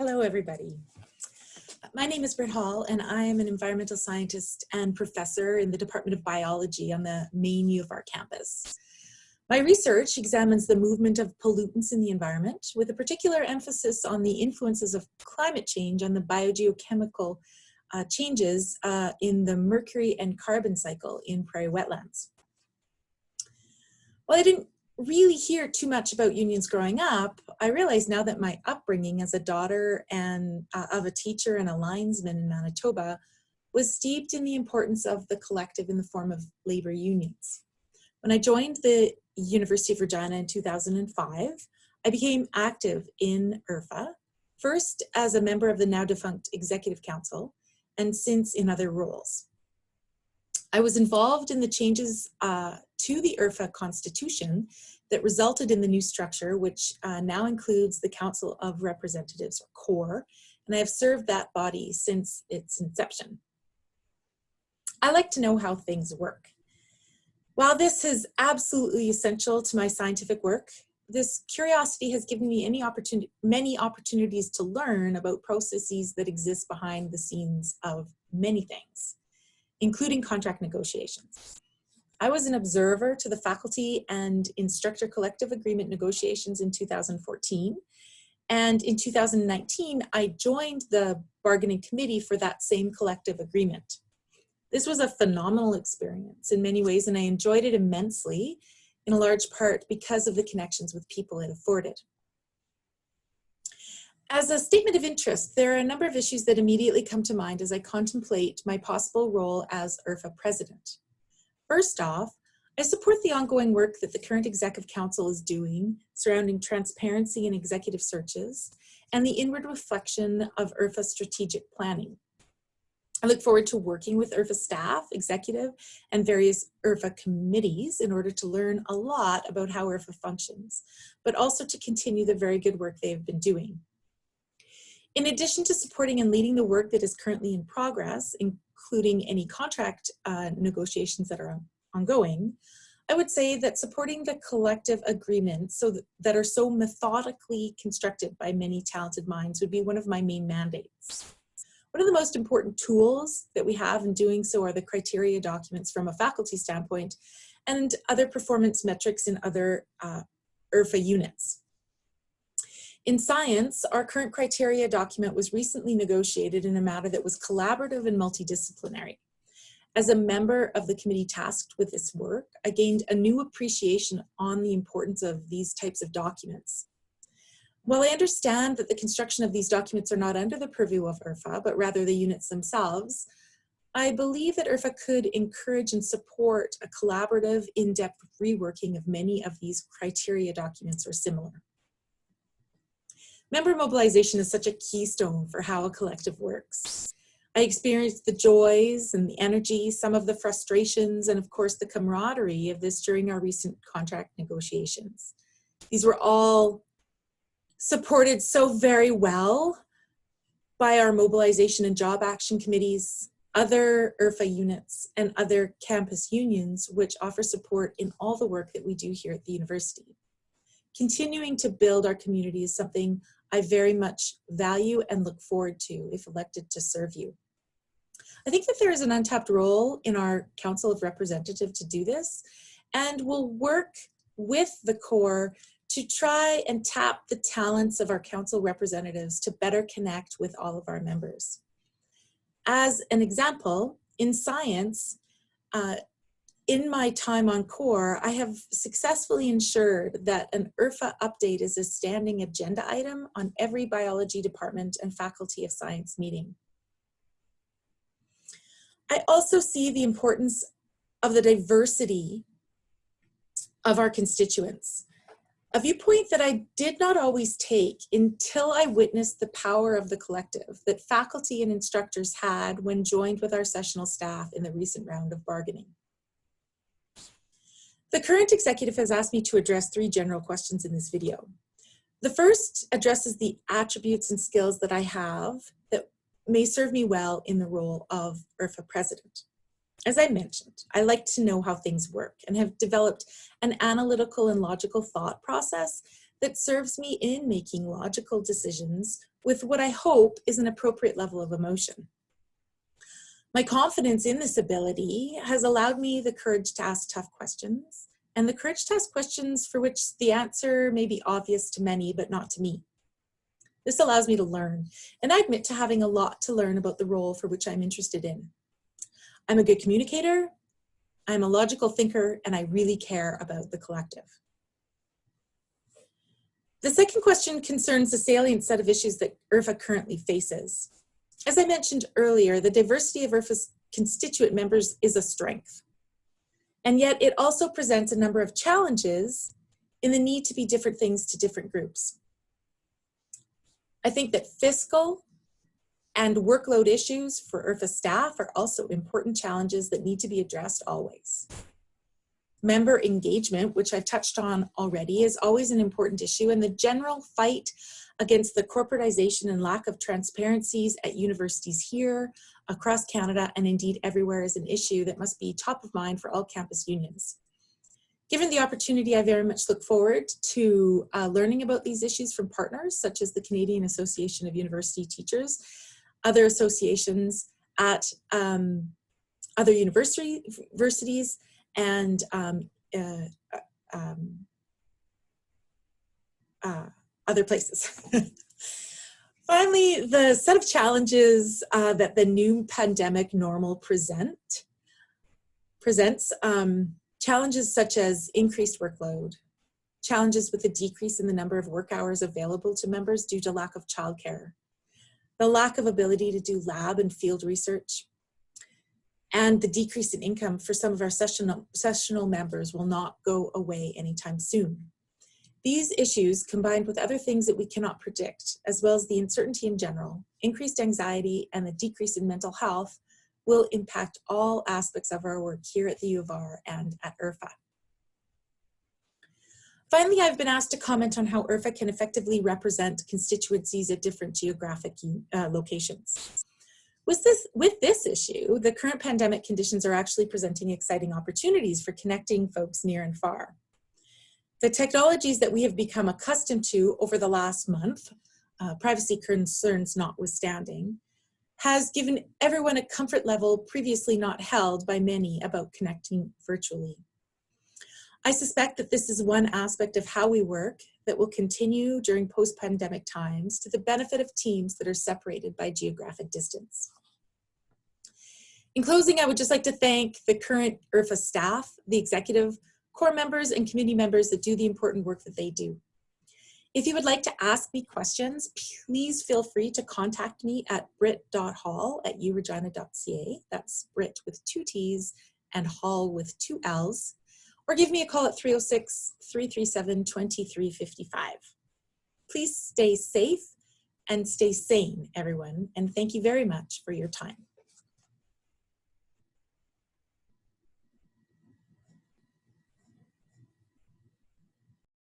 Hello, everybody. My name is Britt and I am an environmental scientist and professor in the Department of Biology on the main URFA campus. My research examines the movement of pollutants in the environment with a particular emphasis on the influences of climate change on the biogeochemical changes in the mercury and carbon cycle in prairie wetlands. Well, I didn't really hear too much about unions growing up. I realize now that my upbringing as a daughter and of a teacher and a linesman in Manitoba was steeped in the importance of the collective in the form of labor unions. When I joined the University of Regina in 2005, I became active in URFA, first as a member of the now defunct Executive Council, and since in other roles. I was involved in the changes to the URFA Constitution that resulted in the new structure, which now includes the Council of Representatives, or CORE, and I have served that body since its inception. I like to know how things work. While this is absolutely essential to my scientific work, this curiosity has given me many opportunities to learn about processes that exist behind the scenes of many things, including contract negotiations. I was an observer to the faculty and instructor collective agreement negotiations in 2014. And in 2019, I joined the bargaining committee for that same collective agreement. This was a phenomenal experience in many ways, and I enjoyed it immensely, in a large part because of the connections with people it afforded. As a statement of interest, there are a number of issues that immediately come to mind as I contemplate my possible role as URFA president. First off, I support the ongoing work that the current Executive Council is doing surrounding transparency in executive searches and the inward reflection of URFA strategic planning. I look forward to working with URFA staff, executive, and various URFA committees in order to learn a lot about how URFA functions, but also to continue the very good work they have been doing. In addition to supporting and leading the work that is currently in progress, including any contract negotiations that are ongoing, I would say that supporting the collective agreements that are so methodically constructed by many talented minds would be one of my main mandates. One of the most important tools that we have in doing so are the criteria documents from a faculty standpoint and other performance metrics in other URFA units. In science, our current criteria document was recently negotiated in a matter that was collaborative and multidisciplinary. As a member of the committee tasked with this work, I gained a new appreciation on the importance of these types of documents. While I understand that the construction of these documents are not under the purview of URFA, but rather the units themselves, I believe that URFA could encourage and support a collaborative, in-depth reworking of many of these criteria documents or similar. Member mobilization is such a keystone for how a collective works. I experienced the joys and the energy, some of the frustrations, and of course the camaraderie of this during our recent contract negotiations. These were all supported so very well by our mobilization and job action committees, other URFA units, and other campus unions, which offer support in all the work that we do here at the university. Continuing to build our community is something I very much value and look forward to if elected to serve you. I think that there is an untapped role in our Council of Representatives to do this, and we'll work with the CORE to try and tap the talents of our council representatives to better connect with all of our members. As an example, in science, in my time on CORE, I have successfully ensured that an URFA update is a standing agenda item on every biology department and faculty of science meeting. I also see the importance of the diversity of our constituents, a viewpoint that I did not always take until I witnessed the power of the collective that faculty and instructors had when joined with our sessional staff in the recent round of bargaining. The current executive has asked me to address 3 general questions in this video. The first addresses the attributes and skills that I have that may serve me well in the role of URFA president. As I mentioned, I like to know how things work and have developed an analytical and logical thought process that serves me in making logical decisions with what I hope is an appropriate level of emotion. My confidence in this ability has allowed me the courage to ask tough questions, and the courage to ask questions for which the answer may be obvious to many, but not to me. This allows me to learn, and I admit to having a lot to learn about the role for which I'm interested in. I'm a good communicator, I'm a logical thinker, and I really care about the collective. The second question concerns the salient set of issues that URFA currently faces. As I mentioned earlier, the diversity of URFA's constituent members is a strength. And yet it also presents a number of challenges in the need to be different things to different groups. I think that fiscal and workload issues for URFA staff are also important challenges that need to be addressed always. Member engagement, which I've touched on already, is always an important issue, and the general fight against the corporatization and lack of transparencies at universities here, across Canada, and indeed everywhere is an issue that must be top of mind for all campus unions. Given the opportunity, I very much look forward to learning about these issues from partners such as the Canadian Association of University Teachers, other associations at other universities, and other places. Finally, the set of challenges that the new pandemic normal presents, challenges such as increased workload, challenges with a decrease in the number of work hours available to members due to lack of childcare, the lack of ability to do lab and field research, and the decrease in income for some of our sessional members will not go away anytime soon. These issues, combined with other things that we cannot predict, as well as the uncertainty in general, increased anxiety, and the decrease in mental health, will impact all aspects of our work here at the U of R and at URFA. Finally, I've been asked to comment on how URFA can effectively represent constituencies at different geographic locations. With this issue, the current pandemic conditions are actually presenting exciting opportunities for connecting folks near and far. The technologies that we have become accustomed to over the last month, privacy concerns notwithstanding, has given everyone a comfort level previously not held by many about connecting virtually. I suspect that this is one aspect of how we work that will continue during post-pandemic times to the benefit of teams that are separated by geographic distance. In closing, I would just like to thank the current URFA staff, the executive, core members, and community members that do the important work that they do. If you would like to ask me questions, please feel free to contact me at britt.hall@uregina.ca. That's Britt with 2 T's and Hall with 2 L's. Or give me a call at 306-337-2355. Please stay safe and stay sane, everyone, and thank you very much for your time.